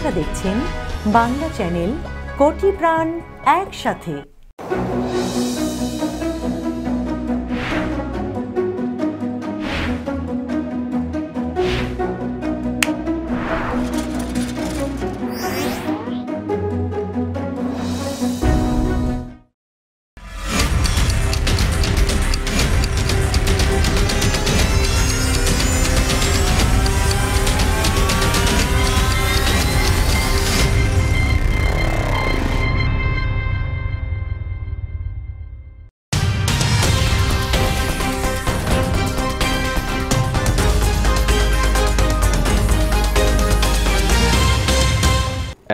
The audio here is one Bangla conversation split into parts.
আপনারা দেখছেন বাংলা চ্যানেল কোটি প্রাণ একসাথে।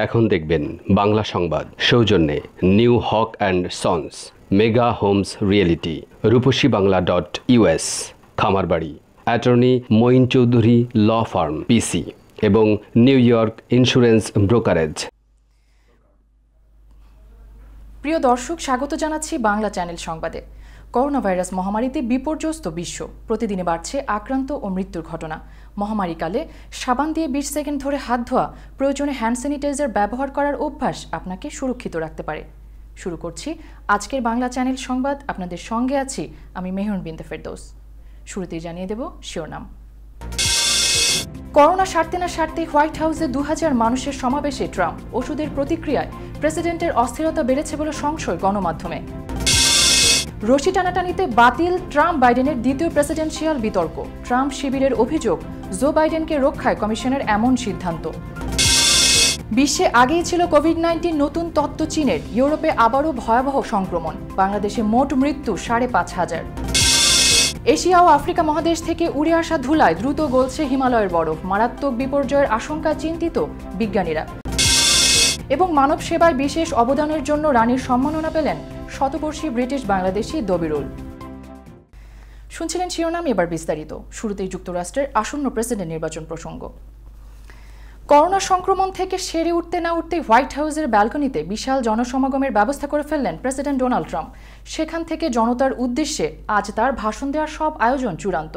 এখন দেখবেন বাংলা সংবাদ সৌজন্যে New Haque and Sons, mega homes realty, রূপসীবাংলা.us, খামারবাড়ি, attorney Moin Chowdhury law firm PC এবং নিউ ইয়র্ক ইন্স্যুরেন্স ব্রোকারেজ। প্রিয় দর্শক, স্বাগত জানাচ্ছি বাংলা চ্যানেল সংবাদে। করোনা ভাইরাস মহামারীতে বিপর্যস্ত বিশ্ব, প্রতিদিনে বাড়ছে আক্রান্ত ও মৃত্যুর ঘটনা। মহামারীকালে সাবান দিয়ে 20 সেকেন্ড ধরে হাত ধোয়া, প্রয়োজনে হ্যান্ড স্যানিটাইজার ব্যবহার করার অভ্যাস আপনাকে সুরক্ষিত রাখতে পারে। শুরু করছি আজকের বাংলা চ্যানেল সংবাদ। আপনাদের সঙ্গে আছি আমি মেহরুন বিনতে ফেরদৌস। শুরুতেই জানিয়ে দেব শিরোনাম। করোনা সারতে না সারতেই হোয়াইট হাউসে 2000 মানুষের সমাবেশে ট্রাম্প। ওষুধের প্রতিক্রিয়ায় প্রেসিডেন্টের অস্থিরতা বেড়েছে বলে সংশয় গণমাধ্যমে। রশি টানাটানিতে বাতিল ট্রাম্প বাইডেনের দ্বিতীয় প্রেসিডেন্সিয়াল বিতর্ক। ট্রাম্প শিবিরের অভিযোগ, জো বাইডেনকে রক্ষায় কমিশনের এমন সিদ্ধান্ত। বিশ্বে আগেই ছিল কোভিড-19, নতুন তত্ত্ব চীনের। ইউরোপে আবারও ভয়াবহ সংক্রমণ, বাংলাদেশে মোট মৃত্যু 5,500। এশিয়া ও আফ্রিকা মহাদেশ থেকে উড়ে আসা ধুলায় দ্রুত গলছে হিমালয়ের বরফ, মারাত্মক বিপর্যয়ের আশঙ্কায় চিন্তিত বিজ্ঞানীরা। এবং মানব সেবায় বিশেষ অবদানের জন্য রানীর সম্মাননা পেলেন শতবর্ষী ব্রিটিশ বাংলাদেশি দবিরুল। শুনছিলেন শিরোনাম, এবার বিস্তারিত। শুরুতেই যুক্তরাষ্ট্রের আসন্ন প্রেসিডেন্ট নির্বাচন প্রসঙ্গ। করোনা সংক্রমণ থেকে সেরে উঠতে না উঠতেই হোয়াইট হাউসের ব্যালকনিতে বিশাল জনসমাগমের ব্যবস্থা করে ফেললেন প্রেসিডেন্ট ডোনাল্ড ট্রাম্প। সেখান থেকে জনতার উদ্দেশ্যে আজ তার ভাষণ দেওয়ার সব আয়োজন চূড়ান্ত।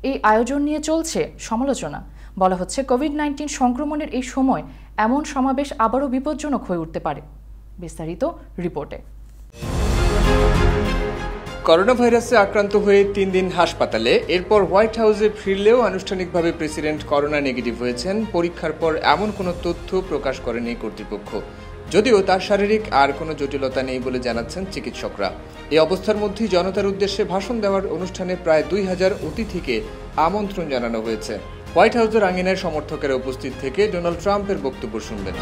এই আয়োজন নিয়ে চলছে সমালোচনা। বলা হচ্ছে কোভিড-19 সংক্রমণের এই সময় এমন সমাবেশ আবারও বিপজ্জনক হয়ে উঠতে পারে। বিস্তারিত রিপোর্টে। করোনা ভাইরাসে আক্রান্ত হয়ে 3 দিন হাসপাতালে, এরপর হোয়াইট হাউসে ফিরলেও আনুষ্ঠানিকভাবে প্রেসিডেন্ট করোনা নেগেটিভ হয়েছেন। পরীক্ষার পর এমন কোনো তথ্য প্রকাশ করেনি কর্তৃপক্ষ, যদিও তার শারীরিক আর কোনো জটিলতা নেই বলে জানাচ্ছেন চিকিৎসকরা। এই অবস্থার মধ্যেই জনতার উদ্দেশ্যে ভাষণ দেওয়ার অনুষ্ঠানে প্রায় 2000 অতিথিকে আমন্ত্রণ জানানো হয়েছে। হোয়াইট হাউসের আঙিনায় সমর্থকেরা উপস্থিত থেকে ডোনাল্ড ট্রাম্পের বক্তব্য শুনবেন।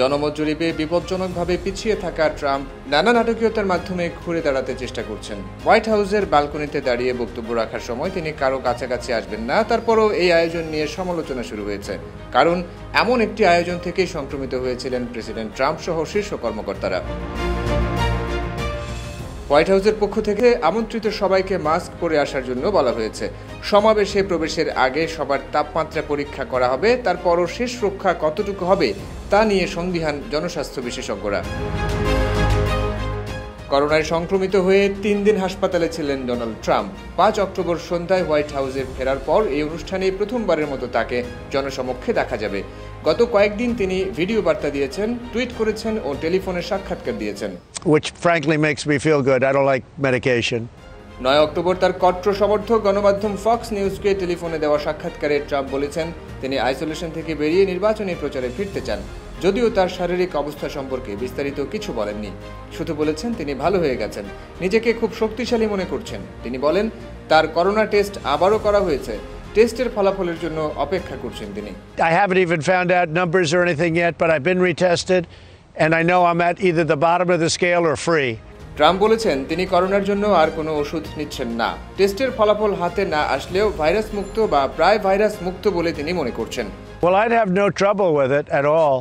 জনমত জরিপে বিপজ্জনকভাবে পিছিয়ে থাকা ট্রাম্প নানা নাটকীয়তার মাধ্যমে ঘুরে দাঁড়াতে চেষ্টা করছেন। হোয়াইট হাউসের ব্যালকনিতে দাঁড়িয়ে বক্তব্য রাখার সময় তিনি কারো কাছাকাছি আসবেন না। তারপরও এই আয়োজন নিয়ে সমালোচনা শুরু হয়েছে, কারণ এমন একটি আয়োজন থেকেই সংক্রমিত হয়েছিলেন প্রেসিডেন্ট ট্রাম্প সহ শীর্ষ কর্মকর্তারা। হোয়াইট হাউসের পক্ষ থেকে আমন্ত্রিত সবাইকে মাস্ক পরে আসার জন্য বলা হয়েছে। সমাবেশে প্রবেশের আগে সবার তাপমাত্রা পরীক্ষা করা হবে, তারপরও শেষ রক্ষা কতটুকু হবে তা নিয়ে সন্দিহান জনস্বাস্থ্য বিশেষজ্ঞরা। করোনায় সংক্রমিত হয়ে 3 দিন হাসপাতালে ছিলেন ডোনাল্ড ট্রাম্প। 5 অক্টোবর সন্ধ্যায় হোয়াইট হাউসে ফেরার পর এই অনুষ্ঠানে প্রথমবারের মতো তাকে জনসমক্ষে দেখা যাবে। গত কয়েকদিন তিনি ভিডিও বার্তা দিয়েছেন, টুইট করেছেন ও টেলিফোনে সাক্ষাৎকার দিয়েছেন। Which frankly makes me feel good. I don't like medication. 9 October তার কট্টর সমর্থক গণমাধ্যম ফক্স নিউজকে টেলিফোনে দেওয়া সাক্ষাৎকারে ট্রাম্প বলেছেন তিনি আইসোলেশন থেকে বেরিয়ে নির্বাচনী প্রচারে ফিরতে চান। যদিও তার শারীরিক অবস্থা সম্পর্কে বিস্তারিত কিছু বলেননি, শুধু বলেছেন তিনি ভালো হয়ে গেছেন, নিজেকে খুব শক্তিশালী মনে করছেন। তিনি বলেন তার করোনা টেস্ট আবারও করা হয়েছে, টেস্টের ফলাফলের জন্য অপেক্ষা করছেন তিনি। I haven't even found out numbers or anything yet, but I've been retested and I know I'm at either the bottom of the scale or free. Trump বলেছেন তিনি করোনার জন্য আর কোনো ওষুধ নিচ্ছেন না। টেস্টের ফলাফল হাতে না আসলেও ভাইরাস মুক্ত বা প্রায় ভাইরাস মুক্ত বলে তিনি মনে করছেন। Well, I'd have no trouble with it at all.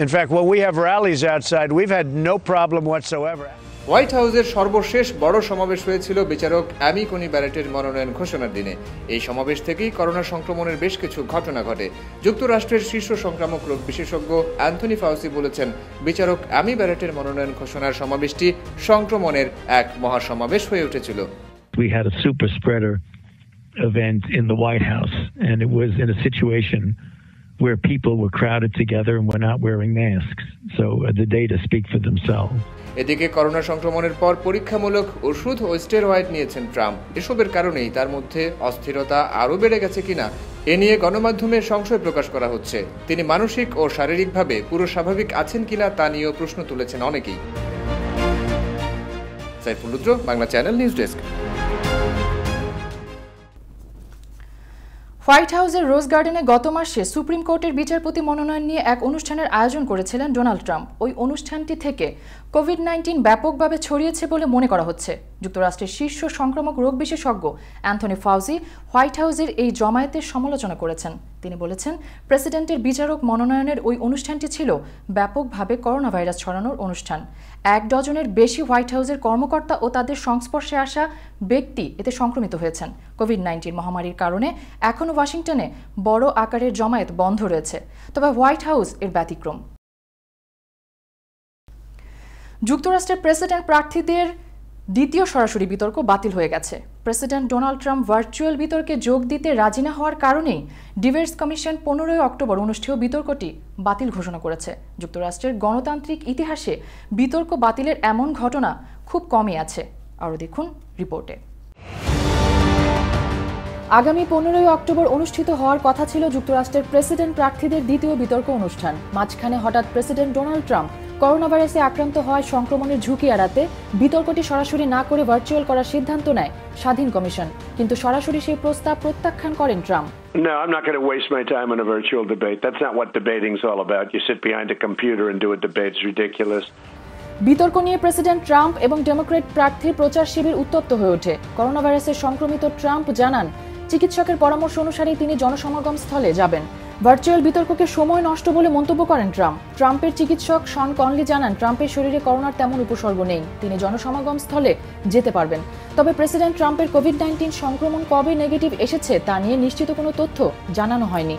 In fact, when we have rallies outside, we've had no problem whatsoever. White হাউসের সর্বশেষ বড় সমাবেশ হয়েছিল বিচারক অ্যামি কনি ব্যারেটের মনোনয়ন ঘোষণার দিনে। এই সমাবেশ থেকেই করোনা সংক্রমণের বেশ কিছু ঘটনা ঘটে। যুক্তরাষ্ট্রের শীর্ষ সংক্রামক রোগ বিশেষজ্ঞ অ্যান্থনি ফাউসি বলেছেন বিচারক অ্যামি ব্যারেটের মনোনয়ন ঘোষণার সমাবেশটি সংক্রমণের এক মহাসমাবেশ হয়ে উঠেছিল। We had a super spreader event in the White House and it was in a situation where people were crowded together and were not wearing masks. So the data speak for themselves. এদিকে করোনা সংক্রমণের পর পরীক্ষামূলক ওষুধ ও স্টেরয়েড নিয়েছেন ট্রাম্প। এসবের কারণেই তার মধ্যে অস্থিরতা আরও বেড়ে গেছে কিনা এ নিয়ে গণমাধ্যমে সংশয় প্রকাশ করা হচ্ছে। তিনি মানসিক ও শারীরিকভাবে পুরো স্বাভাবিক আছেন কিনা তা নিয়েও প্রশ্ন তুলেছেন অনেকেই। Saiful Rudra, Bangla channel news desk. White হাউসের রোজ গার্ডেনে গত মাসে সুপ্রিম কোর্টের বিচারপতি মনোনয়ন নিয়ে এক অনুষ্ঠানের আয়োজন করেছিলেন ডোনাল্ড ট্রাম্প। ওই অনুষ্ঠানটি থেকে কোভিড-19 ব্যাপকভাবে ছড়িয়েছে বলে মনে করা হচ্ছে। যুক্তরাষ্ট্রের শীর্ষ সংক্রামক রোগ বিশেষজ্ঞ অ্যান্থনি ফাউজি হোয়াইট হাউসের এই জমায়েতের সমালোচনা করেছেন। তিনি বলেছেন, প্রেসিডেন্টের বিচারক মনোনয়নের ওই অনুষ্ঠানটি ছিল ব্যাপকভাবে করোনা ভাইরাস ছড়ানোর অনুষ্ঠান। 1 ডজনের বেশি হোয়াইট হাউসের কর্মকর্তা ও তাদের সংস্পর্শে আসা ব্যক্তি এতে সংক্রমিত হয়েছেন। কোভিড-19 মহামারীর কারণে এখনও ওয়াশিংটনে বড় আকারের জমায়েত বন্ধ রয়েছে, তবে হোয়াইট হাউস এর ব্যতিক্রম। যুক্তরাষ্ট্রের প্রেসিডেন্ট প্রার্থীদের দ্বিতীয় সরাসরি বিতর্ক বাতিল হয়ে গেছে। প্রেসিডেন্ট ডোনাল্ড ট্রাম্প ভার্চুয়াল বিতর্কে যোগ দিতে রাজি না হওয়ার কারণেই ডিবেটস কমিশন 15 অক্টোবর অনুষ্ঠেয় বিতর্কটি বাতিল ঘোষণা করেছে। যুক্তরাষ্ট্রের গণতান্ত্রিক ইতিহাসে বিতর্ক বাতিলের এমন ঘটনা খুব কমই আছে। আরও দেখুন রিপোর্টে। আগামী 15 অক্টোবর অনুষ্ঠিত হওয়ার কথা ছিল যুক্তরাষ্ট্রের প্রেসিডেন্ট প্রার্থীদের দ্বিতীয় বিতর্ক অনুষ্ঠান। মাঝখানে হঠাৎ প্রেসিডেন্ট ডোনাল্ড ট্রাম্প করোনা ভাইরাসে আক্রান্ত হওয়ায় সংক্রমণের ঝুঁকি এড়াতে বিতর্কটি সরাসরি না করে ভার্চুয়াল করার সিদ্ধান্ত নেয় স্বাধীন কমিশন, কিন্তু সরাসরি সেই প্রস্তাব প্রত্যাখ্যান করেন Trump. No, I'm not going to waste my time on a virtual debate. That's not what debating's all about. You sit behind a computer and do a debate. It's ridiculous. বিতর্ক নিয়ে প্রেসিডেন্ট ট্রাম্প এবং ডেমোক্র্যাট প্রার্থীর প্রচার শিবির উত্তপ্ত হয়ে ওঠে। করোনা ভাইরাসে সংক্রমিত ট্রাম্প জানান, চিকিৎসকের পরামর্শ অনুসারেই তিনি জনসমাগম স্থলে যাবেন। ভার্চুয়াল বিতর্ককে সময় নষ্ট বলে মন্তব্য করেন ট্রাম্প। ট্রাম্পের চিকিৎসক শন কনলি জানান, ট্রাম্পের শরীরে করোনার তেমন উপসর্গ নেই, তিনি জনসমাগম স্থলে যেতে পারবেন। তবে প্রেসিডেন্ট ট্রাম্পের কোভিড-19 সংক্রমণ কবে নেগেটিভ এসেছে তা নিয়ে নিশ্চিত কোনো তথ্য জানানো হয়নি।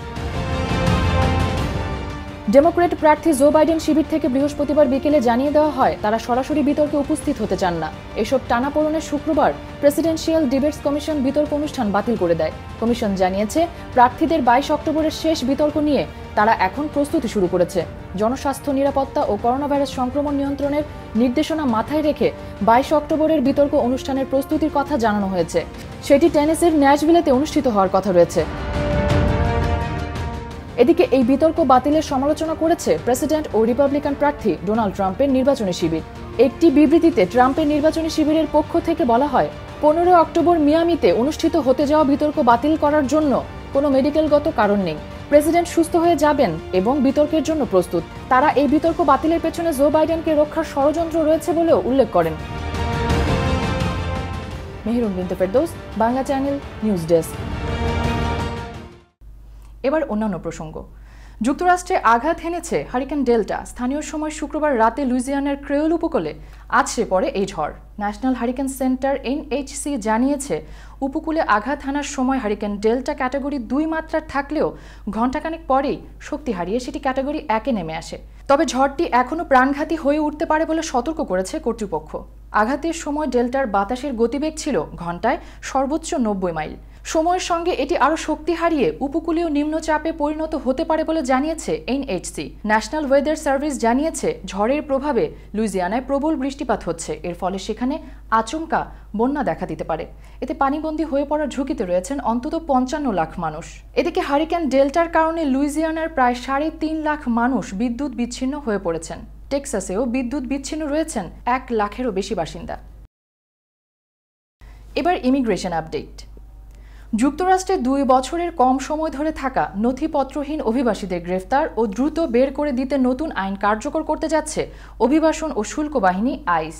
ডেমোক্র্যাট প্রার্থী জো বাইডেন শিবির থেকে বৃহস্পতিবার বিকেলে জানিয়ে দেওয়া হয় তারা সরাসরি বিতর্কে উপস্থিত হতে চান না। এসব টানাপোড়েনে শুক্রবার প্রেসিডেন্সিয়াল ডিবেটস কমিশন বিতর্ক অনুষ্ঠান বাতিল করে দেয়। কমিশন জানিয়েছে, প্রার্থীদের 22 অক্টোবরের শেষ বিতর্ক নিয়ে তারা এখন প্রস্তুতি শুরু করেছে। জনস্বাস্থ্য নিরাপত্তা ও করোনা ভাইরাস সংক্রমণ নিয়ন্ত্রণের নির্দেশনা মাথায় রেখে 22 অক্টোবরের বিতর্ক অনুষ্ঠানের প্রস্তুতির কথা জানানো হয়েছে। সেটি টেনেসির ন্যাশভিলেতে অনুষ্ঠিত হওয়ার কথা রয়েছে। এদিকে এই বিতর্ক বাতিলের সমালোচনা করেছে প্রেসিডেন্ট ও রিপাবলিকান প্রার্থী ডোনাল্ড ট্রাম্পের নির্বাচনী শিবির। একটি বিবৃতিতে ট্রাম্পের নির্বাচনী শিবিরের পক্ষ থেকে বলা হয়, 15 অক্টোবর মিয়ামিতে অনুষ্ঠিত হতে যাওয়া বিতর্ক বাতিল করার জন্য কোনো মেডিকেলগত কারণ নেই। প্রেসিডেন্ট সুস্থ হয়ে যাবেন এবং বিতর্কের জন্য প্রস্তুত। তারা এই বিতর্ক বাতিলের পেছনে জো বাইডেনকে রক্ষার ষড়যন্ত্র রয়েছে বলেও উল্লেখ করেন। মেহেরুন বিনতে Ferdous, Bangla channel news desk. এবার অন্যান্য প্রসঙ্গ। যুক্তরাষ্ট্রে আঘাত হেনেছে হারিকেন ডেল্টা। স্থানীয় সময় শুক্রবার রাতে লুইজিয়ানার ক্রেওল উপকূলে আছড়ে পড়ে এই ঝড়। ন্যাশনাল হারিকেন সেন্টার NHC জানিয়েছে, উপকূলে আঘাত হানার সময় হারিকেন ডেল্টা ক্যাটাগরি 2 মাত্রার থাকলেও ঘণ্টাখানেক পরেই শক্তি হারিয়ে সেটি ক্যাটাগরি 1-এ নেমে আসে। তবে ঝড়টি এখনও প্রাণঘাতী হয়ে উঠতে পারে বলে সতর্ক করেছে কর্তৃপক্ষ। আঘাতের সময় ডেল্টার বাতাসের গতিবেগ ছিল ঘণ্টায় সর্বোচ্চ 90 মাইল। সময়ের সঙ্গে এটি আরও শক্তি হারিয়ে উপকূলীয় নিম্নচাপে পরিণত হতে পারে বলে জানিয়েছে NHC। ন্যাশনাল ওয়েদার সার্ভিস জানিয়েছে, ঝড়ের প্রভাবে লুইজিয়ানায় প্রবল বৃষ্টিপাত হচ্ছে। এর ফলে সেখানে আচমকা বন্যা দেখা দিতে পারে। এতে পানিবন্দী হয়ে পড়ার ঝুঁকিতে রয়েছেন অন্তত 55 লাখ মানুষ। এদিকে হারিকেন ডেল্টার কারণে লুইজিয়ানার প্রায় 3.5 লাখ মানুষ বিদ্যুৎ বিচ্ছিন্ন হয়ে পড়েছেন। টেক্সাসেও বিদ্যুৎ বিচ্ছিন্ন রয়েছেন 1 লাখেরও বেশি বাসিন্দা। এবার ইমিগ্রেশন আপডেট। যুক্তরাষ্ট্রে 2 বছরের কম সময় ধরে থাকা নথিপত্রহীন অভিবাসীদের গ্রেফতার ও দ্রুত বের করে দিতে নতুন আইন কার্যকর করতে যাচ্ছে অভিবাসন ও শুল্ক বাহিনী আইস।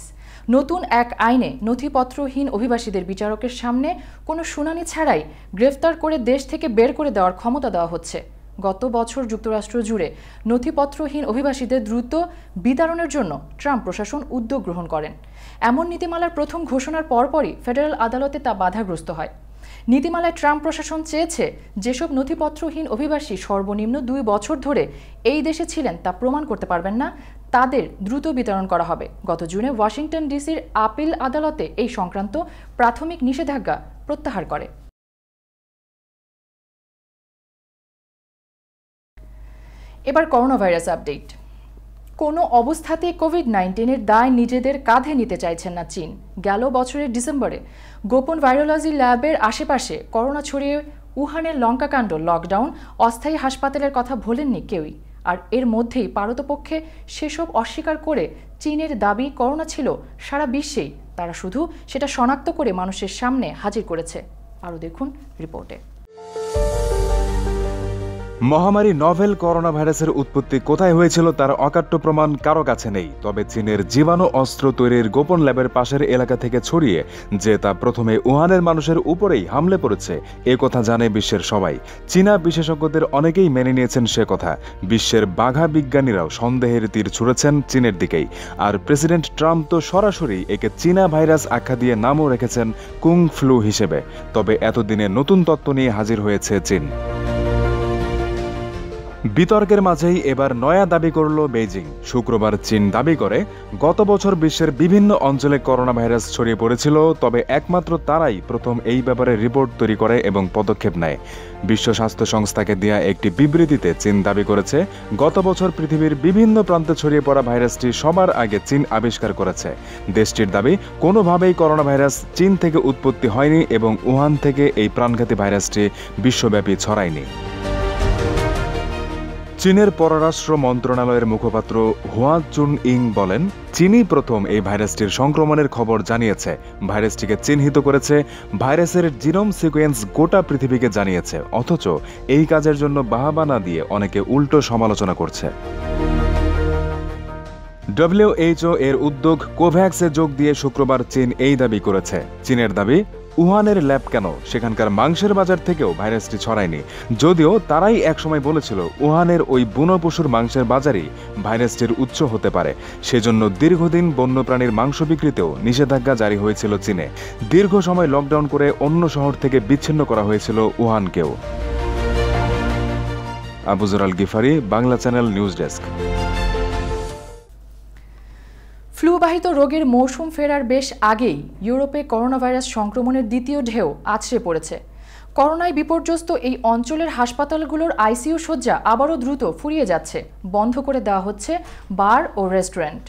নতুন এক আইনে নথিপত্রহীন অভিবাসীদের বিচারকের সামনে কোনো শুনানি ছাড়াই গ্রেফতার করে দেশ থেকে বের করে দেওয়ার ক্ষমতা দেওয়া হচ্ছে। গত বছর যুক্তরাষ্ট্র জুড়ে নথিপত্রহীন অভিবাসীদের দ্রুত বিতাড়নের জন্য ট্রাম্প প্রশাসন উদ্যোগ গ্রহণ করেন। এমন নীতিমালার প্রথম ঘোষণার পরপরই ফেডারেল আদালতে তা বাধাগ্রস্ত হয়। নীতিমালায় ট্রাম্প প্রশাসন চেয়েছে, যেসব নথিপত্রহীন অভিবাসী সর্বনিম্ন 2 বছর ধরে এই দেশে ছিলেন তা প্রমাণ করতে পারবেন না, তাদের দ্রুত বিতরণ করা হবে। গত জুনে ওয়াশিংটন ডিসির আপিল আদালতে এই সংক্রান্ত প্রাথমিক নিষেধাজ্ঞা প্রত্যাহার করে। এবার করোনা ভাইরাস আপডেট। কোনো অবস্থাতেই কোভিড-19-এর দায় নিজেদের কাঁধে নিতে চাইছেন না চীন। গেল বছরের ডিসেম্বরে গোপন ভাইরোলজি ল্যাবের আশেপাশে করোনা ছড়িয়ে উহানের লঙ্কাকাণ্ড, লকডাউন, অস্থায়ী হাসপাতালের কথা ভোলেননি কেউই। আর এর মধ্যেই পারতপক্ষে সেসব অস্বীকার করে চীনের দাবি করোনা ছিল সারা বিশ্বেই, তারা শুধু সেটা শনাক্ত করে মানুষের সামনে হাজির করেছে। আরও দেখুন রিপোর্টে। মহামারী নভেল করোনা ভাইরাসের উৎপত্তি কোথায় হয়েছিল তার অকাট্য প্রমাণ কারো কাছে নেই। তবে চীনের জীবাণু অস্ত্র তৈরির গোপন ল্যাবের পাশের এলাকা থেকে ছড়িয়ে যে তা প্রথমে উহানের মানুষের উপরেই হামলে পড়েছে এ কথা জানে বিশ্বের সবাই। চীনা বিশেষজ্ঞদের অনেকেই মেনে নিয়েছেন সে কথা। বিশ্বের বাঘা বিজ্ঞানীরাও সন্দেহের তীর ছুঁড়েছেন চীনের দিকেই। আর প্রেসিডেন্ট ট্রাম্প তো সরাসরি একে চীনা ভাইরাস আখ্যা দিয়ে নামও রেখেছেন কুং ফ্লু হিসেবে। তবে এতদিনে নতুন তত্ত্ব নিয়ে হাজির হয়েছে চীন। বিতর্কের মাঝেই এবার নয়া দাবি করল বেইজিং। শুক্রবার চীন দাবি করে গত বছর বিশ্বের বিভিন্ন অঞ্চলে করোনা ভাইরাস ছড়িয়ে পড়েছিল, তবে একমাত্র তারাই প্রথম এই ব্যাপারে রিপোর্ট তৈরি করে এবং পদক্ষেপ নেয়। বিশ্ব স্বাস্থ্য সংস্থাকে দেয়া একটি বিবৃতিতে চীন দাবি করেছে গত বছর পৃথিবীর বিভিন্ন প্রান্তে ছড়িয়ে পড়া ভাইরাসটি সবার আগে চীন আবিষ্কার করেছে। দেশটির দাবি কোনোভাবেই করোনা ভাইরাস চীন থেকে উৎপত্তি হয়নি এবং উহান থেকে এই প্রাণঘাতী ভাইরাসটি বিশ্বব্যাপী ছড়ায়নি। চীনের পররাষ্ট্র মন্ত্রণালয়ের মুখপাত্র হুয়া চুনইং বলেন, চীনই প্রথম এই ভাইরাসটির সংক্রমণের খবর জানিয়েছে, ভাইরাসটিকে চিহ্নিত করেছে, ভাইরাসের জিনোম সিকোয়েন্স গোটা পৃথিবীকে জানিয়েছে। অথচ এই কাজের জন্য বাহবা না দিয়ে অনেকে উল্টো সমালোচনা করছে। WHO এর উদ্যোগ কোভ্যাক্সে যোগ দিয়ে শুক্রবার চীন এই দাবি করেছে। চীনের দাবি, উহানের ল্যাব কেন, সেখানকার মাংসের বাজার থেকেও ভাইরাসটি ছড়ায়নি। যদিও তারাই একসময় বলেছিল উহানের ওই বুনো পশুর মাংসের বাজারই ভাইরাসটির উৎস হতে পারে। সেজন্য দীর্ঘদিন বন্যপ্রাণীর মাংস বিক্রিতেও নিষেধাজ্ঞা জারি হয়েছিল চীনে। দীর্ঘ সময় লকডাউন করে অন্য শহর থেকে বিচ্ছিন্ন করা হয়েছিল উহানকেও। Abuzar Al Ghifari, Bangla channel news desk. ফ্লুবাহিত রোগের মৌসুম ফেরার বেশ আগেই ইউরোপে করোনা ভাইরাস সংক্রমণের দ্বিতীয় ঢেউ আছড়ে পড়েছে। করোনায় বিপর্যস্ত এই অঞ্চলের হাসপাতালগুলোর আইসিইউ শয্যা আবারও দ্রুত ফুরিয়ে যাচ্ছে। বন্ধ করে দেওয়া হচ্ছে বার ও রেস্টুরেন্ট।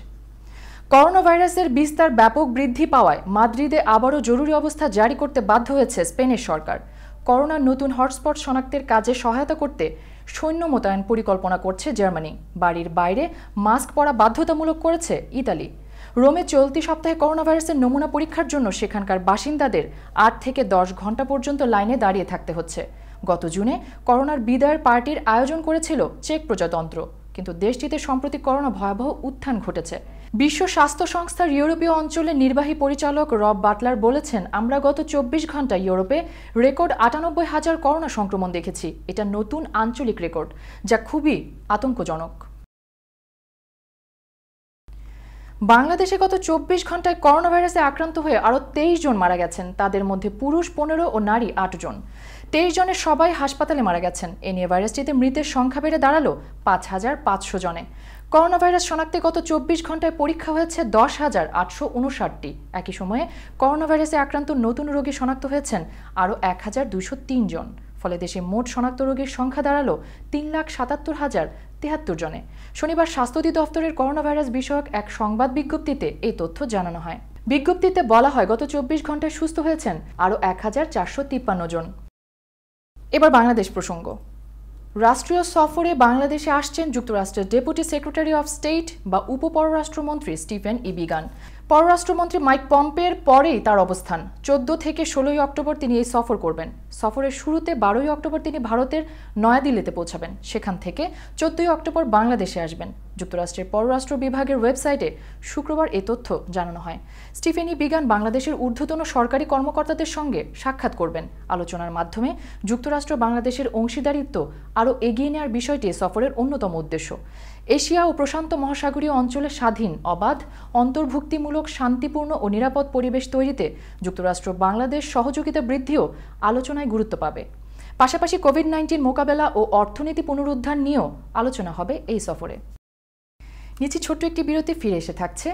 করোনা ভাইরাসের বিস্তার ব্যাপক বৃদ্ধি পাওয়ায় মাদ্রিদে আবারও জরুরি অবস্থা জারি করতে বাধ্য হয়েছে স্পেনের সরকার। করোনার নতুন হটস্পট শনাক্তের কাজে সহায়তা করতে সৈন্য মোতায়েন পরিকল্পনা করছে জার্মানি। বাড়ির বাইরে মাস্ক পরা বাধ্যতামূলক করেছে ইতালি। রোমে চলতি সপ্তাহে করোনা ভাইরাসের নমুনা পরীক্ষার জন্য সেখানকার বাসিন্দাদের 8 থেকে 10 ঘন্টা পর্যন্ত লাইনে দাঁড়িয়ে থাকতে হচ্ছে। গত জুনে করোনার বিদায়ের পার্টির আয়োজন করেছিল চেক প্রজাতন্ত্র, কিন্তু দেশটিতে সম্প্রতি করোনা ভয়াবহ উত্থান ঘটেছে। বিশ্ব স্বাস্থ্য সংস্থার ইউরোপীয় অঞ্চলের নির্বাহী পরিচালক রব বাটলার বলেছেন, আমরা গত 24 ঘন্টায় ইউরোপে রেকর্ড 98,000 করোনা সংক্রমণ দেখেছি। এটা নতুন আঞ্চলিক রেকর্ড, যা খুবই আতঙ্কজনক। বাংলাদেশে গত 24 ঘন্টায় করোনা ভাইরাসে আক্রান্ত হয়ে আরও 23 জন মারা গেছেন। তাদের মধ্যে পুরুষ 15 ও নারী 8 জন। 23 জনের সবাই হাসপাতালে মারা গেছেন। এ নিয়ে ভাইরাসটিতে মৃতের সংখ্যা বেড়ে দাঁড়ালো 5,500 জনে। করোনা ভাইরাস শনাক্তে গত 24 ঘন্টায় পরীক্ষা হয়েছে 10,859টি। একই সময়ে করোনা ভাইরাসে আক্রান্ত নতুন রোগী শনাক্ত হয়েছেন আরও 1,203 জন। ফলে দেশে মোট শনাক্ত রোগীর সংখ্যা দাঁড়ালো 3,77,073 জনে। শনিবার স্বাস্থ্য অধিদপ্তরের করোনা ভাইরাস বিষয়ক এক সংবাদ বিজ্ঞপ্তিতে এই তথ্য জানানো হয়। বিজ্ঞপ্তিতে বলা হয়, গত 24 ঘন্টায় সুস্থ হয়েছেন আরও 1,453 জন। এবার বাংলাদেশ প্রসঙ্গ। রাষ্ট্রীয় সফরে বাংলাদেশে আসছেন যুক্তরাষ্ট্রের ডেপুটি সেক্রেটারি অফ স্টেট বা উপপররাষ্ট্রমন্ত্রী স্টিফেন ই বিগান। পররাষ্ট্রমন্ত্রী মাইক পম্পের পরেই তার অবস্থান। 14 থেকে 16 অক্টোবর তিনি এই সফর করবেন। সফরের শুরুতে 12 অক্টোবর তিনি ভারতের নয়াদিল্লিতে পৌঁছাবেন। সেখান থেকে 14 অক্টোবর বাংলাদেশে আসবেন। যুক্তরাষ্ট্রের পররাষ্ট্র বিভাগের ওয়েবসাইটে শুক্রবার এ তথ্য জানানো হয়। স্টিফেন ই বিগান বাংলাদেশের ঊর্ধ্বতন সরকারি কর্মকর্তাদের সঙ্গে সাক্ষাৎ করবেন। আলোচনার মাধ্যমে যুক্তরাষ্ট্র বাংলাদেশের অংশীদারিত্ব আরও এগিয়ে নেওয়ার বিষয়টি সফরের অন্যতম উদ্দেশ্য। এশিয়া ও প্রশান্ত মহাসাগরীয় অঞ্চলে স্বাধীন, অবাধ, অন্তর্ভুক্তিমূলক, শান্তিপূর্ণ ও নিরাপদ পরিবেশ তৈরিতে যুক্তরাষ্ট্র বাংলাদেশ সহযোগিতা বৃদ্ধিও আলোচনায় গুরুত্ব পাবে। পাশাপাশি কোভিড-19 মোকাবেলা ও অর্থনীতি পুনরুদ্ধার নিয়েও আলোচনা হবে এই সফরে। নিচে ছোট্ট একটি বিরতি, ফিরে এসে থাকছে।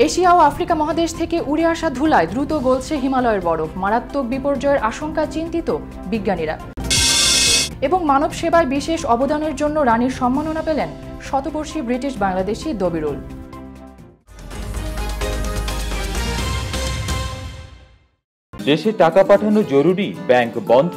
এশিয়া ও আফ্রিকা মহাদেশ থেকে উড়ে আসা ধুলায় দ্রুত গলছে হিমালয়ের বরফ। মারাত্মক বিপর্যয়ের আশঙ্কায় চিন্তিত বিজ্ঞানীরা। এবং মানব সেবায় বিশেষ অবদানের জন্য রানীর সম্মাননা পেলেন শতবর্ষী ব্রিটিশ বাংলাদেশি দবিরুল। দেশে টাকা পাঠানো জরুরি, ব্যাংক বন্ধ,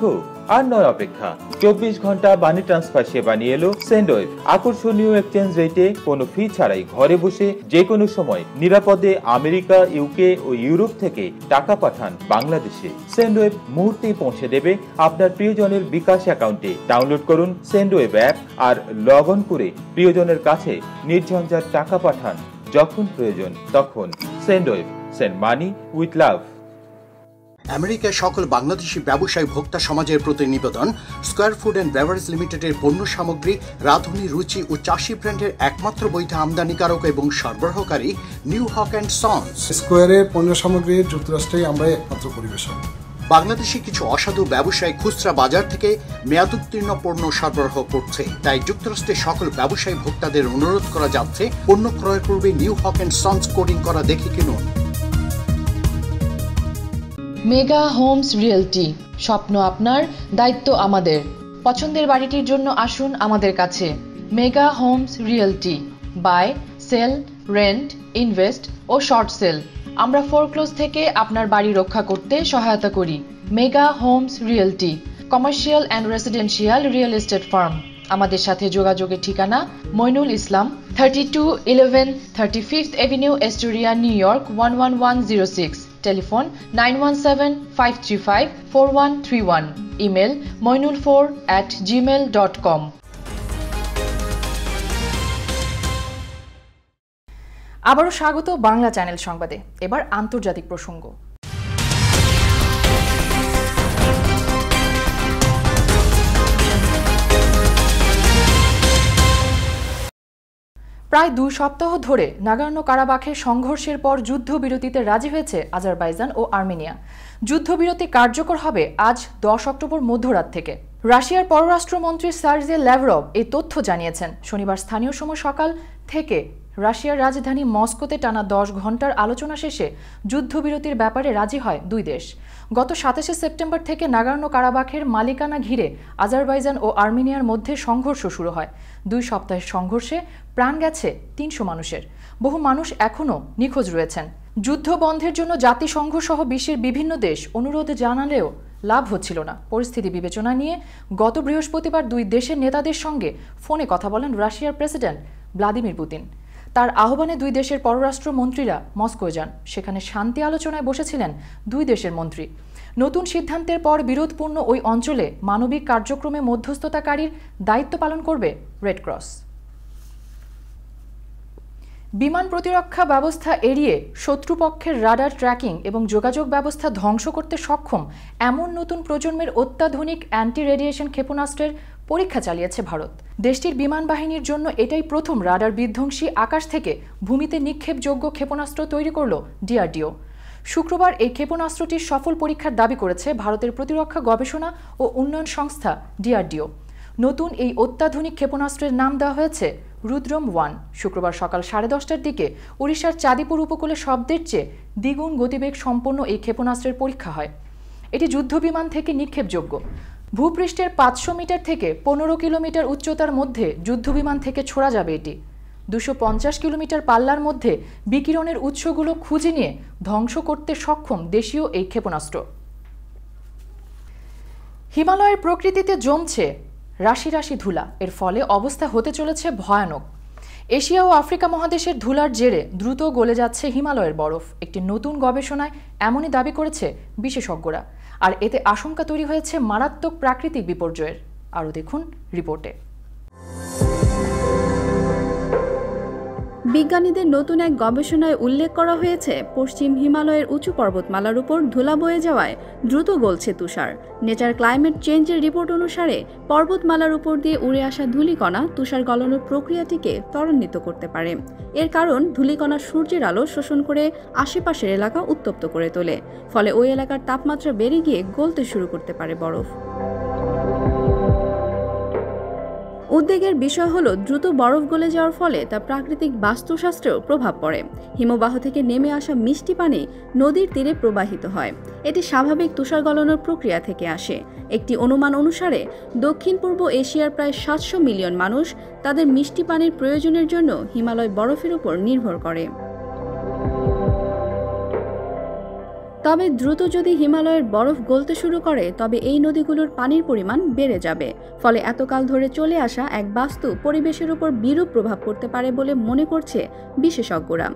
আর নয় অপেক্ষা। 24 ঘন্টা মানি ট্রান্সফার সেবা নিয়ে এলো সেন্ডওয়েভ। আকর্ষণীয় এক্সচেঞ্জ রেটে কোনো ফি ছাড়াই ঘরে বসে যে কোনো সময় নিরাপদে আমেরিকা, ইউকে ও ইউরোপ থেকে টাকা পাঠান বাংলাদেশে। সেন্ডওয়েভ মুহূর্তেই পৌঁছে দেবে আপনার প্রিয়জনের বিকাশ অ্যাকাউন্টে। ডাউনলোড করুন সেন্ডওয়েভ অ্যাপ আর লগ অন করে প্রিয়জনের কাছে নির্ঝঞ্ঝাট টাকা পাঠান যখন প্রয়োজন তখন। Sendwave, send money with love. আমেরিকায় সকল বাংলাদেশি ব্যবসায়ী ভোক্তা সমাজের প্রতি নিবেদন, স্কয়ার ফুড অ্যান্ড বেভারেজ লিমিটেডের পণ্য সামগ্রী, রাঁধুনি, রুচি ও চাষি ব্র্যান্ডের একমাত্র বৈধ আমদানিকারক এবং সরবরাহকারী নিউ হক অ্যান্ড সন্স। স্কয়ারের পণ্য সামগ্রী যুক্তরাষ্ট্রেই আমরাই একমাত্র পরিবেশক। বাংলাদেশি কিছু অসাধু ব্যবসায়ী খুচরা বাজার থেকে মেয়াদোত্তীর্ণ পণ্য সরবরাহ করছে, তাই যুক্তরাষ্ট্রের সকল ব্যবসায়ী ভোক্তাদের অনুরোধ করা যাচ্ছে পণ্য ক্রয়ের পূর্বে new Haque and sons coding করা দেখে কিনুন। মেগা হোমস রিয়েলটি, স্বপ্ন আপনার, দায়িত্ব আমাদের। পছন্দের বাড়িটির জন্য আসুন আমাদের কাছে। Mega homes realty, buy, sell, rent, invest ও শর্ট সেল। আমরা ফোরক্লোজ থেকে আপনার বাড়ি রক্ষা করতে সহায়তা করি। Mega homes realty, commercial and residential real estate firm. আমাদের সাথে যোগাযোগের ঠিকানা Moinul Islam, 3211 35th Avenue, Astoria, New York 11106। Telephone 9175354131। Email moinul4@gmail.com। আবারও স্বাগত বাংলা চ্যানেল সংবাদে। এবার আন্তর্জাতিক প্রসঙ্গ। প্রায় 2 সপ্তাহ ধরে নাগোর্নো কারাবাখের সংঘর্ষের পর যুদ্ধবিরতিতে রাজি হয়েছে আজারবাইজান ও আর্মেনিয়া। যুদ্ধবিরতি কার্যকর হবে আজ 10 অক্টোবর মধ্যরাত থেকে। রাশিয়ার পররাষ্ট্রমন্ত্রী সার্জে ল্যাভরভ এই তথ্য জানিয়েছেন। শনিবার স্থানীয় সময় সকাল থেকে রাশিয়ার রাজধানী মস্কোতে টানা 10 ঘন্টার আলোচনা শেষে যুদ্ধবিরতির ব্যাপারে রাজি হয় দুই দেশ। গত 27 সেপ্টেম্বর থেকে নাগোর্নো কারাবাখের মালিকানা ঘিরে আজারবাইজান ও আর্মেনিয়ার মধ্যে সংঘর্ষ শুরু হয়। 2 সপ্তাহের সংঘর্ষে প্রাণ গেছে 300 মানুষের। বহু মানুষ এখনও নিখোঁজ রয়েছেন। যুদ্ধ বন্ধের জন্য জাতিসংঘ সহ বিশ্বের বিভিন্ন দেশ অনুরোধ জানালেও লাভ হচ্ছিল না। পরিস্থিতি বিবেচনা নিয়ে গত বৃহস্পতিবার দুই দেশের নেতাদের সঙ্গে ফোনে কথা বলেন রাশিয়ার প্রেসিডেন্ট ভ্লাদিমির পুতিন। তার আহ্বানে দুই দেশের পররাষ্ট্র মন্ত্রীরা মস্কো যান। সেখানে শান্তি আলোচনায় বসেছিলেন দুই দেশের মন্ত্রী। নতুন সিদ্ধান্তের পর বিরোধপূর্ণ ওই অঞ্চলে মানবিক কার্যক্রমে মধ্যস্থতাকারীর দায়িত্ব পালন করবে রেড ক্রস। বিমান প্রতিরক্ষা ব্যবস্থা এড়িয়ে শত্রুপক্ষের রাডার ট্র্যাকিং এবং যোগাযোগ ব্যবস্থা ধ্বংস করতে সক্ষম এমন নতুন প্রজন্মের অত্যাধুনিক অ্যান্টি রেডিয়েশন ক্ষেপণাস্ত্রের পরীক্ষা চালিয়েছে ভারত। দেশটির বিমান বাহিনীর জন্য এটাই প্রথম রাডার বিধ্বংসী আকাশ থেকে ভূমিতে নিক্ষেপযোগ্য ক্ষেপণাস্ত্র তৈরি করল ডিআরডিও। শুক্রবার এই ক্ষেপণাস্ত্রটির সফল পরীক্ষার দাবি করেছে ভারতের প্রতিরক্ষা গবেষণা ও উন্নয়ন সংস্থা ডিআরডিও। নতুন এই অত্যাধুনিক ক্ষেপণাস্ত্রের নাম দেওয়া হয়েছে রুদ্রম 1। শুক্রবার সকাল 10:30টার দিকে ওড়িশার চাঁদিপুর উপকূলে শব্দের চেয়ে দ্বিগুণ গতিবেগ সম্পন্ন এই ক্ষেপণাস্ত্রের পরীক্ষা হয়। এটি যুদ্ধবিমান থেকে নিক্ষেপযোগ্য। ভূপৃষ্ঠের 500 মিটার থেকে 15 কিলোমিটার উচ্চতার মধ্যে যুদ্ধবিমান থেকে ছোড়া যাবে এটি। 250 কিলোমিটার পাল্লার মধ্যে বিকিরণের উৎসগুলো খুঁজে নিয়ে ধ্বংস করতে সক্ষম দেশীয় এই ক্ষেপণাস্ত্র। হিমালয়ের প্রকৃতিতে জমছে রাশি রাশি ধুলা। এর ফলে অবস্থা হতে চলেছে ভয়ানক। এশিয়া ও আফ্রিকা মহাদেশের ধুলার জেরে দ্রুত গলে যাচ্ছে হিমালয়ের বরফ। একটি নতুন গবেষণায় এমনই দাবি করেছে বিশেষজ্ঞরা। আর এতে আশঙ্কা তৈরি হয়েছে মারাত্মক প্রাকৃতিক বিপর্যয়ের। আরও দেখুন রিপোর্টে। বিজ্ঞানীদের নতুন এক গবেষণায় উল্লেখ করা হয়েছে পশ্চিম হিমালয়ের উঁচু পর্বতমালার উপর ধুলা বয়ে যাওয়ায় দ্রুত গলছে তুষার। নেচার ক্লাইমেট চেঞ্জের রিপোর্ট অনুসারে পর্বতমালার উপর দিয়ে উড়ে আসা ধূলিকণা তুষার গলানোর প্রক্রিয়াটিকে ত্বরান্বিত করতে পারে। এর কারণ ধূলিকণা সূর্যের আলো শোষণ করে আশেপাশের এলাকা উত্তপ্ত করে তোলে। ফলে ওই এলাকার তাপমাত্রা বেড়ে গিয়ে গলতে শুরু করতে পারে বরফ। উদ্বেগের বিষয় হলো দ্রুত বরফ গলে যাওয়ার ফলে তা প্রাকৃতিক বাস্তুশাস্ত্রেও প্রভাব পড়ে। হিমবাহ থেকে নেমে আসা মিষ্টি পানি নদীর তীরে প্রবাহিত হয়। এটি স্বাভাবিক তুষার গলনের প্রক্রিয়া থেকে আসে। একটি অনুমান অনুসারে দক্ষিণ পূর্ব এশিয়ার প্রায় 700 মিলিয়ন মানুষ তাদের মিষ্টি পানির প্রয়োজনের জন্য হিমালয় বরফের উপর নির্ভর করে। তবে দ্রুত যদি হিমালয়ের বরফ গলতে শুরু করে তবে এই নদীগুলোর পানির পরিমাণ বেড়ে যাবে। ফলে এতকাল ধরে চলে আসা এক বাস্তু পরিবেশের উপর বিরূপ প্রভাব পড়তে পারে বলে মনে করছে বিশেষজ্ঞরা।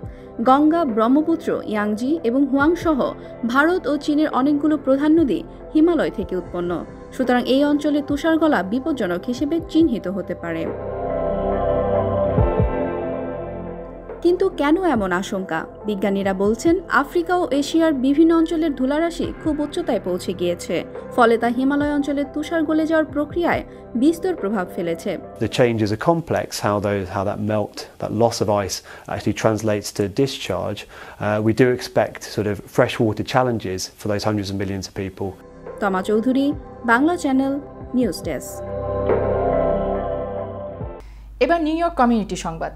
গঙ্গা, ব্রহ্মপুত্র, ইয়াংজি এবং হুয়াং সহ ভারত ও চীনের অনেকগুলো প্রধান নদী হিমালয় থেকে উৎপন্ন। সুতরাং এই অঞ্চলে তুষার গলা বিপজ্জনক হিসেবে চিহ্নিত হতে পারে। কিন্তু কেন এমন আশঙ্কা? বিজ্ঞানীরা বলছেন আফ্রিকা ও এশিয়ার বিভিন্ন অঞ্চলের ধুলারাশি খুব উচ্চতায় পৌঁছে গিয়েছে, ফলে তা হিমালয় অঞ্চলের তুষার গলে যাওয়ার প্রক্রিয়ায় বিস্তর প্রভাব ফেলেছে। The changes are complex, how that melt, that loss of ice actually translates to discharge. We do expect sort of freshwater challenges for those hundreds of millions of people. তমা Chowdhury, Bangla channel, news desk. এবার নিউ ইয়র্ক কমিউনিটি সংবাদ।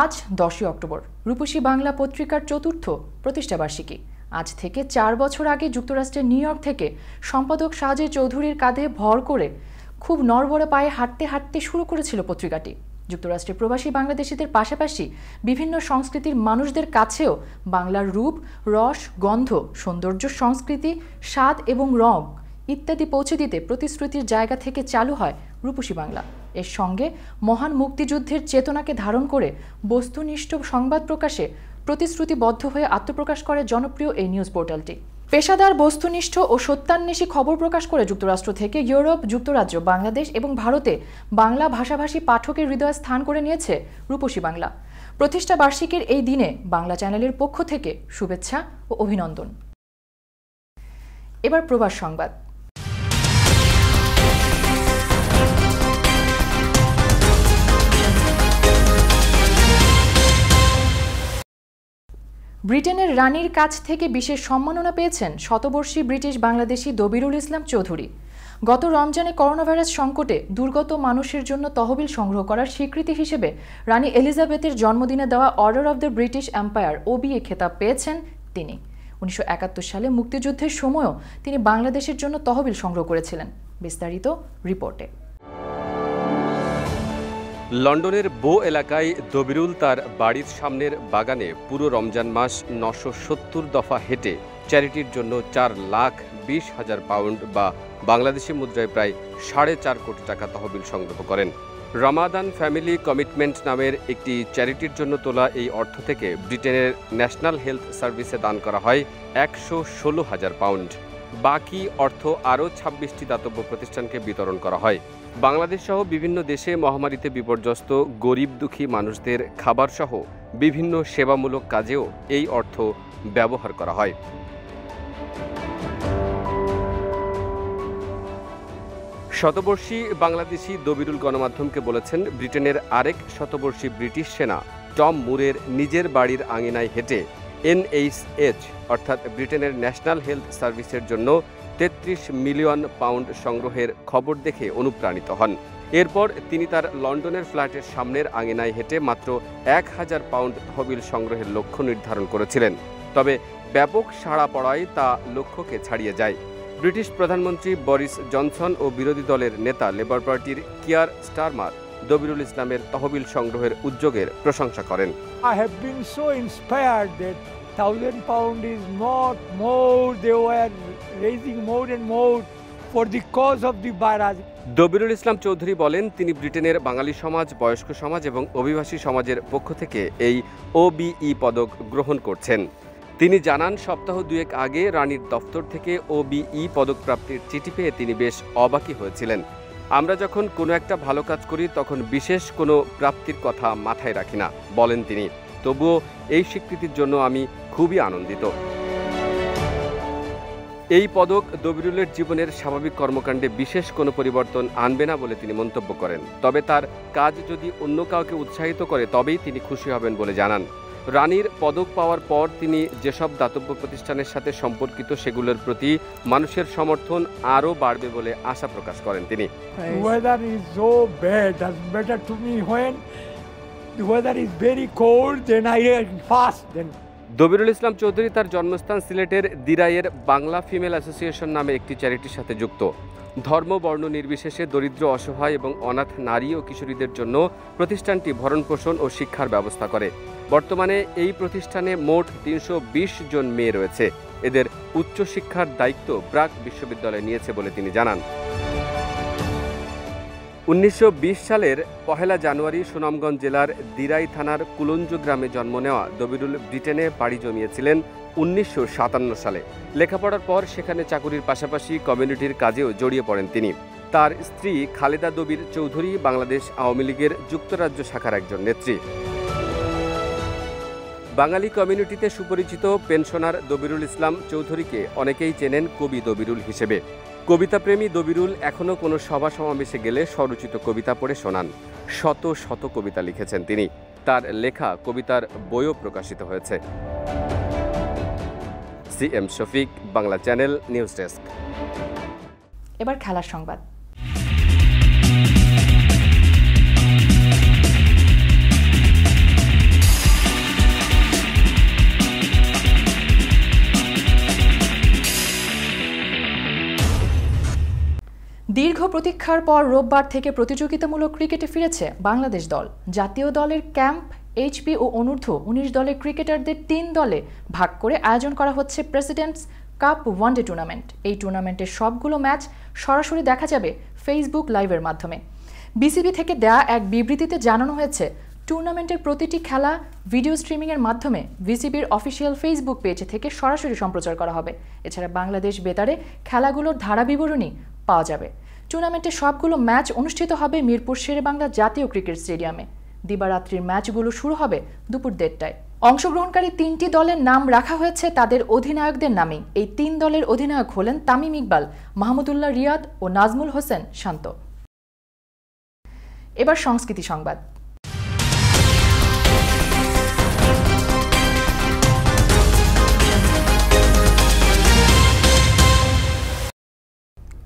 আজ 10 অক্টোবর রূপসী বাংলা পত্রিকার চতুর্থ প্রতিষ্ঠাবার্ষিকী। আজ থেকে 4 বছর আগে যুক্তরাষ্ট্রের নিউ ইয়র্ক থেকে সম্পাদক সাজে চৌধুরীর কাঁধে ভর করে খুব নড়বড়ে পায়ে হাঁটতে হাঁটতে শুরু করেছিল পত্রিকাটি। যুক্তরাষ্ট্রে প্রবাসী বাংলাদেশিদের পাশাপাশি বিভিন্ন সংস্কৃতির মানুষদের কাছেও বাংলার রূপ, রস, গন্ধ, সৌন্দর্য, সংস্কৃতি, স্বাদ এবং রং ইত্যাদি পৌঁছে দিতে প্রতিশ্রুতির জায়গা থেকে চালু হয় রূপসী বাংলা। এর সঙ্গে মহান মুক্তিযুদ্ধের চেতনাকে ধারণ করে বস্তুনিষ্ঠ সংবাদ প্রকাশে প্রতিশ্রুতিবদ্ধ হয়ে আত্মপ্রকাশ করে জনপ্রিয় এই নিউজ পোর্টালটি। পেশাদার, বস্তুনিষ্ঠ ও সত্যান্বেষী খবর প্রকাশ করে যুক্তরাষ্ট্র থেকে ইউরোপ, যুক্তরাজ্য, বাংলাদেশ এবং ভারতে বাংলা ভাষাভাষী পাঠকের হৃদয়ে স্থান করে নিয়েছে রূপসী বাংলা। প্রতিষ্ঠা বার্ষিকীর এই দিনে বাংলা চ্যানেলের পক্ষ থেকে শুভেচ্ছা ও অভিনন্দন। এবার প্রবাস সংবাদ। ব্রিটেনের রানীর কাছ থেকে বিশেষ সম্মাননা পেয়েছেন শতবর্ষী ব্রিটিশ বাংলাদেশি দবিরুল ইসলাম চৌধুরী। গত রমজানে করোনাভাইরাস সংকটে দুর্গত মানুষের জন্য তহবিল সংগ্রহ করার স্বীকৃতি হিসেবে রানী এলিজাবেথের জন্মদিনে দেওয়া order of the British empire OBE খেতাব পেয়েছেন তিনি। 1971 সালে মুক্তিযুদ্ধের সময়ও তিনি বাংলাদেশের জন্য তহবিল সংগ্রহ করেছিলেন। বিস্তারিত রিপোর্টে। লন্ডনের বো এলাকায় দবিরুল তার বাড়ির সামনের বাগানে পুরো রমজান মাস 970 দফা হেঁটে চ্যারিটির জন্য 4,20,000 পাউন্ড বা বাংলাদেশি মুদ্রায় প্রায় 4.5 কোটি টাকা তহবিল সংগ্রহ করেন। রামাদান ফ্যামিলি কমিটমেন্ট নামের একটি চ্যারিটির জন্য তোলা এই অর্থ থেকে ব্রিটেনের ন্যাশনাল হেলথ সার্ভিসে দান করা হয় 116,000 পাউন্ড। বাকি অর্থ আরও 26টি দাতব্য প্রতিষ্ঠানকে বিতরণ করা হয়। বাংলাদেশ সহ বিভিন্ন দেশে মহামারীতে বিপর্যস্ত গরিব দুঃখী মানুষদের খাবার সহ বিভিন্ন সেবামূলক কাজেও এই অর্থ ব্যবহার করা হয়। শতবর্ষী বাংলাদেশি দবিরুল গণমাধ্যমকে বলেছেন, ব্রিটেনের আরেক শতবর্ষী ব্রিটিশ সেনা টম মুরের নিজের বাড়ির আঙিনায় হেঁটে NHS অর্থাৎ ব্রিটেনের ন্যাশনাল হেলথ সার্ভিসের জন্য 33 মিলিয়ন পাউন্ড সংগ্রহের খবর দেখে অনুপ্রাণিত হন। এরপর তিনি তার লন্ডনের ফ্ল্যাটের সামনের আঙিনায় হেঁটে মাত্র 1000 পাউন্ড তহবিল সংগ্রহের লক্ষ্য নির্ধারণ করেছিলেন। তবে ব্যাপক সাড়া পড়ায় তা লক্ষ্যকে ছাড়িয়ে যায়। ব্রিটিশ প্রধানমন্ত্রী বরিস জনসন ও বিরোধী দলের নেতা লেবার পার্টির কিয়ার স্টারমার দবিরুল ইসলামের তহবিল সংগ্রহের উদ্যোগের প্রশংসা করেন। I have been so inspired that 1,000 pound is not more. They were raising more and more for the cause of the Bairaj. Dabirul Islam Chowdhury বলেন, তিনি ব্রিটেনের বাঙালি সমাজ, বয়স্ক সমাজ এবং অভিবাসী সমাজের পক্ষ থেকে এই OBE পদক গ্রহণ করছেন। তিনি জানান, সপ্তাহ দুয়েক আগে রানীর দফতর থেকে OBE পদক প্রাপ্তির চিঠি পেয়ে তিনি বেশ অবাকই হয়েছিলেন। আমরা যখন কোনো একটা ভালো কাজ করি তখন বিশেষ কোনো প্রাপ্তির কথা মাথায় রাখি না, বলেন তিনি। তবুও এই স্বীকৃতির জন্য আমি খুবই আনন্দিত। এই পদক দবিরুলের জীবনের স্বাভাবিক কর্মকাণ্ডে বিশেষ কোনো পরিবর্তন আনবে না বলে তিনি মন্তব্য করেন। তবে তার কাজ যদি অন্য কাউকে উৎসাহিত করে তবেই তিনি খুশি হবেন বলে জানান। রানীর পদক পাওয়ার পর তিনি যেসব দাতব্য প্রতিষ্ঠানের সাথে সম্পর্কিত সেগুলোর প্রতি মানুষের সমর্থন আরও বাড়বে বলে আশা প্রকাশ করেন তিনি। Weather is so bad, that's better to me when the weather is very cold, then I fast then. Dabirul Islam Chowdhury তার জন্মস্থান সিলেটের দিরাইয়ের বাংলা ফিমেল অ্যাসোসিয়েশন নামে একটি চ্যারিটির সাথে যুক্ত। ধর্ম বর্ণ নির্বিশেষে দরিদ্র অসহায় এবং অনাথ নারী ও কিশোরীদের জন্য প্রতিষ্ঠানটি ভরণপোষণ ও শিক্ষার ব্যবস্থা করে। বর্তমানে এই প্রতিষ্ঠানে মোট ৩২০ জন মেয়ে রয়েছে। এদের উচ্চশিক্ষার দায়িত্ব ব্র্যাক বিশ্ববিদ্যালয় নিয়েছে বলে তিনি জানান। 1920 সালের 1 জানুয়ারি সুনামগঞ্জ জেলার দিরাই থানার কুলঞ্জ গ্রামে জন্ম নেওয়া দবিরুল ব্রিটেনে পাড়ি জমিয়েছিলেন 1957 সালে। লেখাপড়ার পর সেখানে চাকুরির পাশাপাশি কমিউনিটির কাজেও জড়িয়ে পড়েন তিনি। তার স্ত্রী খালেদা দবির চৌধুরী বাংলাদেশ আওয়ামী লীগের যুক্তরাজ্য শাখার একজন নেত্রী। বাঙালি কমিউনিটিতে সুপরিচিত পেনশনার দবিরুল ইসলাম চৌধুরীকে অনেকেই চেনেন কবি দবিরুল হিসেবে। কবিতাপ্রেমী দবিরুল এখনও কোনো সভা সমাবেশে গেলে স্বরচিত কবিতা পড়ে শোনান। শত শত কবিতা লিখেছেন তিনি। তার লেখা কবিতার বইও প্রকাশিত হয়েছে। CM Shafiq, Bangla channel, news desk. এবার খেলার সংবাদ। দীর্ঘ প্রতীক্ষার পর রোববার থেকে প্রতিযোগিতামূলক ক্রিকেটে ফিরেছে বাংলাদেশ দল। জাতীয় দলের ক্যাম্প, এইচপি ও অনূর্ধ্ব-19 দলের ক্রিকেটারদের 3 দলে ভাগ করে আয়োজন করা হচ্ছে প্রেসিডেন্টস কাপ ওয়ানডে টুর্নামেন্ট। এই টুর্নামেন্টের সবগুলো ম্যাচ সরাসরি দেখা যাবে ফেসবুক লাইভের মাধ্যমে। বিসিবি থেকে দেয়া এক বিবৃতিতে জানানো হয়েছে, টুর্নামেন্টের প্রতিটি খেলা ভিডিও স্ট্রিমিংয়ের মাধ্যমে বিসিবির অফিসিয়াল ফেসবুক পেজ থেকে সরাসরি সম্প্রচার করা হবে। এছাড়া বাংলাদেশ বেতারে খেলাগুলোর ধারা বিবরণী পাওয়া যাবে। টুর্নামেন্টের সবগুলো ম্যাচ অনুষ্ঠিত হবে মিরপুর শেরেবাংলা জাতীয় ক্রিকেট স্টেডিয়ামে। দিবারাত্রির ম্যাচগুলো শুরু হবে দুপুর 1:30টায়। অংশগ্রহণকারী 3টি দলের নাম রাখা হয়েছে তাদের অধিনায়কদের নামেই। এই 3 দলের অধিনায়ক হলেন তামিম ইকবাল, মাহমুদুল্লাহ রিয়াদ ও নাজমুল হোসেন শান্ত। এবার সংস্কৃতি সংবাদ।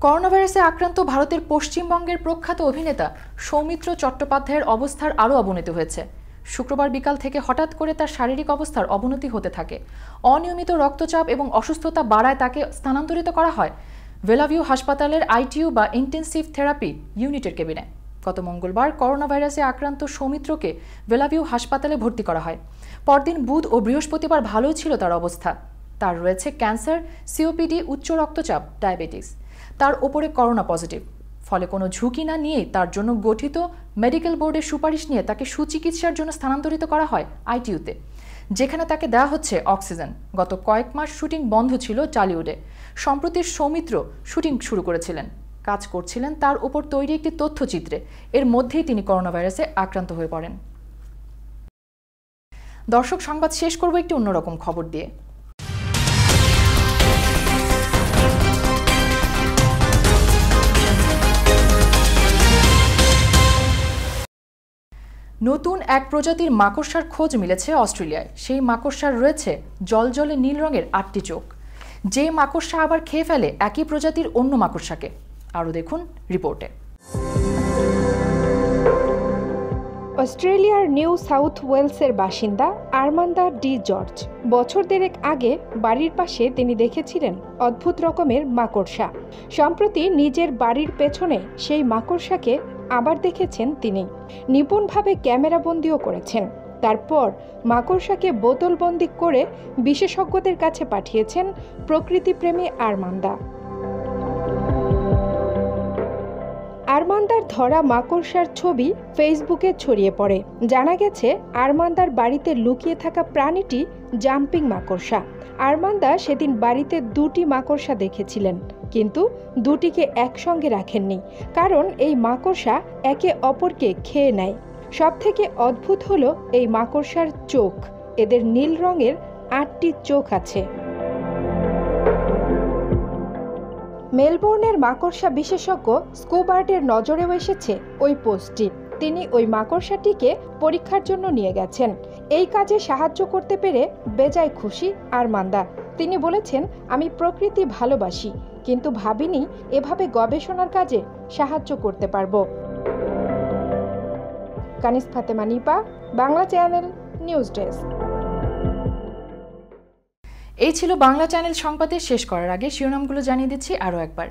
করোনা ভাইরাসে আক্রান্ত ভারতের পশ্চিমবঙ্গের প্রখ্যাত অভিনেতা সৌমিত্র চট্টোপাধ্যায়ের অবস্থার আরও অবনতি হয়েছে। শুক্রবার বিকাল থেকে হঠাৎ করে তার শারীরিক অবস্থার অবনতি হতে থাকে। অনিয়মিত রক্তচাপ এবং অসুস্থতা বাড়ায় তাকে স্থানান্তরিত করা হয় ভেলাভিউ হাসপাতালের আইটিইউ বা ইন্টেনসিভ থেরাপি ইউনিটের কেবিনে। গত মঙ্গলবার করোনা ভাইরাসে আক্রান্ত সৌমিত্রকে ভেলাভিউ হাসপাতালে ভর্তি করা হয়। পরদিন বুধ ও বৃহস্পতিবার ভালোই ছিল তার অবস্থা। তার রয়েছে ক্যান্সার, সিওপিডি, উচ্চ রক্তচাপ, ডায়াবেটিস। তার ওপরে করোনা পজিটিভ। ফলে কোনো ঝুঁকি না নিয়ে তার জন্য গঠিত মেডিকেল বোর্ডের সুপারিশ নিয়ে তাকে সুচিকিৎসার জন্য স্থানান্তরিত করা হয় আইটিইউতে, যেখানে তাকে দেওয়া হচ্ছে অক্সিজেন। গত কয়েক মাস শুটিং বন্ধ ছিল টলিউডে। সম্প্রতি সৌমিত্র শুটিং শুরু করেছিলেন, কাজ করছিলেন তার উপর তৈরি একটি তথ্যচিত্রে। এর মধ্যেই তিনি করোনা ভাইরাসে আক্রান্ত হয়ে পড়েন। দর্শক, সংবাদ শেষ করব একটি অন্যরকম খবর দিয়ে। নতুন এক প্রজাতির মাকড়সার খোঁজ মিলেছে অস্ট্রেলিয়ায়। সেই মাকড়সার রয়েছে জলজলে নীল রঙের 8টি চোখ। যে মাকড়সা আবার খেয়ে ফেলে একই প্রজাতির অন্য মাকড়সাকে। আরও দেখুন রিপোর্টে। অস্ট্রেলিয়ার নিউ সাউথ ওয়েলসের বাসিন্দা আরমান্দা ডি জর্জ বছর দেড়েক আগে বাড়ির পাশে তিনি দেখেছিলেন অদ্ভুত রকমের মাকড়সা। সম্প্রতি নিজের বাড়ির পেছনে সেই মাকড়সাকে আবার দেখেছেন তিনি। নিপুণভাবে ক্যামেরাবন্দিও করেছেন। তারপর মাকড়সাকে বোতলবন্দি করে বিশেষজ্ঞদের কাছে পাঠিয়েছেন প্রকৃতিপ্রেমী আরমান্দা। আরমান্দার ধরা মাকড়সার ছবি ফেসবুকে ছড়িয়ে পড়ে। জানা গেছে আরমান্দার বাড়িতে লুকিয়ে থাকা প্রাণীটি জাম্পিং মাকড়সা। আরমান্দা সেদিন বাড়িতে 2টি মাকড়সা দেখেছিলেন, কিন্তু দুটিকে একসঙ্গে রাখেননি, কারণ এই মাকড়সা একে অপরকে খেয়ে নেয়। সবথেকে অদ্ভুত হলো এই মাকড়সার চোখ। এদের নীল রঙের 8টি চোখ আছে। মেলবোর্নের মাকড়সা বিশেষজ্ঞ স্কুবার্টের নজরেও এসেছে ওই পোস্টটি। তিনি ওই মাকড়সাটিকে পরীক্ষার জন্য নিয়ে গেছেন। এই কাজে সাহায্য করতে পেরে বেজায় খুশি আরমান্দা। তিনি বলেছেন, আমি প্রকৃতি ভালোবাসি, কিন্তু ভাবিনি এভাবে গবেষণার কাজে সাহায্য করতে পারবো। Kanis Fatema Nipa, Bangla channel, news desk. এই ছিল বাংলা চ্যানেল সংবাদের শেষ করার আগে শিরোনামগুলো জানিয়ে দিচ্ছি আরও একবার।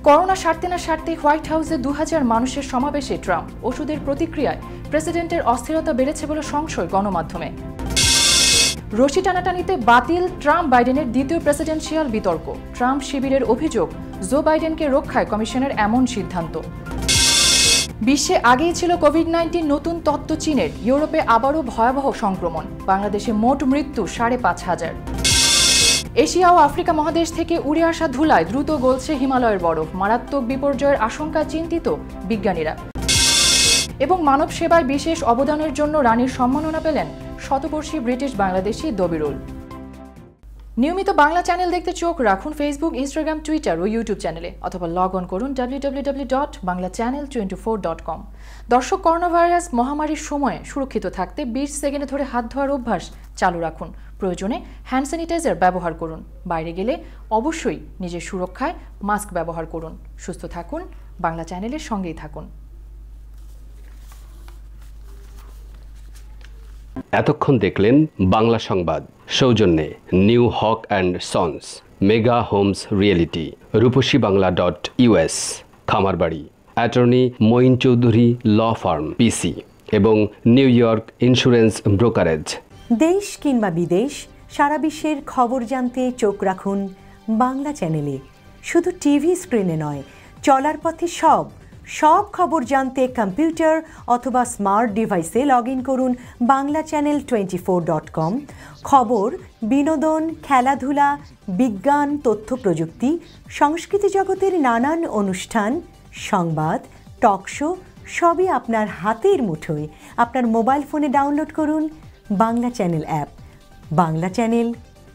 করোনা সারতে না সারতে হোয়াইট হাউসে 2000 মানুষের সমাবেশে ট্রাম্প। ওষুধের প্রতিক্রিয়ায় প্রেসিডেন্টের অস্থিরতা বেড়েছে বলে সংশয় গণমাধ্যমে। রশি টানাটানিতে বাতিল ট্রাম্প বাইডেনের দ্বিতীয় প্রেসিডেন্সিয়াল বিতর্ক। ট্রাম্প শিবিরের অভিযোগ, জো বাইডেনকে রক্ষায় কমিশনের এমন সিদ্ধান্ত। বিশ্বে আগেই ছিল কোভিড-19, নতুন তত্ত্ব চীনের। ইউরোপে আবারও ভয়াবহ সংক্রমণ। বাংলাদেশে মোট মৃত্যু 5,500। এশিয়া ও আফ্রিকা মহাদেশ থেকে উড়ে আসা ধুলায় দ্রুত গলছে হিমালয়ের বরফ। মারাত্মক বিপর্যয়ের আশঙ্কায় চিন্তিত বিজ্ঞানীরা। এবং মানব সেবায় বিশেষ অবদানের জন্য রানীর সম্মাননা পেলেন শতবর্ষী ব্রিটিশ বাংলাদেশি দবিরুল। নিয়মিত বাংলা চ্যানেল দেখতে চোখ রাখুন ফেসবুক, ইনস্টাগ্রাম, টুইটার ও ইউটিউব চ্যানেলে, অথবা লগ অন করুন www.banglachannel24.com। দর্শক, করোনা ভাইরাস মহামারীর সময়ে সুরক্ষিত থাকতে 20 সেকেন্ডে ধরে হাত ধোয়ার অভ্যাস চালু রাখুন। প্রয়োজনে হ্যান্ড স্যানিটাইজার ব্যবহার করুন। বাইরে গেলে অবশ্যই নিজের সুরক্ষায় মাস্ক ব্যবহার করুন। সুস্থ থাকুন, বাংলা চ্যানেলের সঙ্গেই থাকুন। এতক্ষণ দেখলেন বাংলা সংবাদ, সৌজন্যে New Haque and Sons, mega homes realty, রূপসীবাংলা.us, খামারবাড়ি, attorney Moin Chowdhury law firm PC এবং নিউ ইয়র্ক ইন্স্যুরেন্স ব্রোকারেজ। দেশ কিংবা বিদেশ, সারা বিশ্বের খবর জানতে চোখ রাখুন বাংলা চ্যানেলে। শুধু টিভি স্ক্রিনে নয়, চলার পথে সব খবর জানতে কম্পিউটার অথবা স্মার্ট ডিভাইসে লগ ইন করুন banglaChannel24.com। খবর, বিনোদন, খেলাধুলা, বিজ্ঞান, তথ্য প্রযুক্তি, সংস্কৃতি জগতের নানান অনুষ্ঠান, সংবাদ, টক শো সবই আপনার হাতের মুঠোয়। আপনার মোবাইল ফোনে ডাউনলোড করুন Bangla channel app. Bangla channel,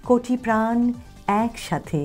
কোটি প্রাণ একসাথে।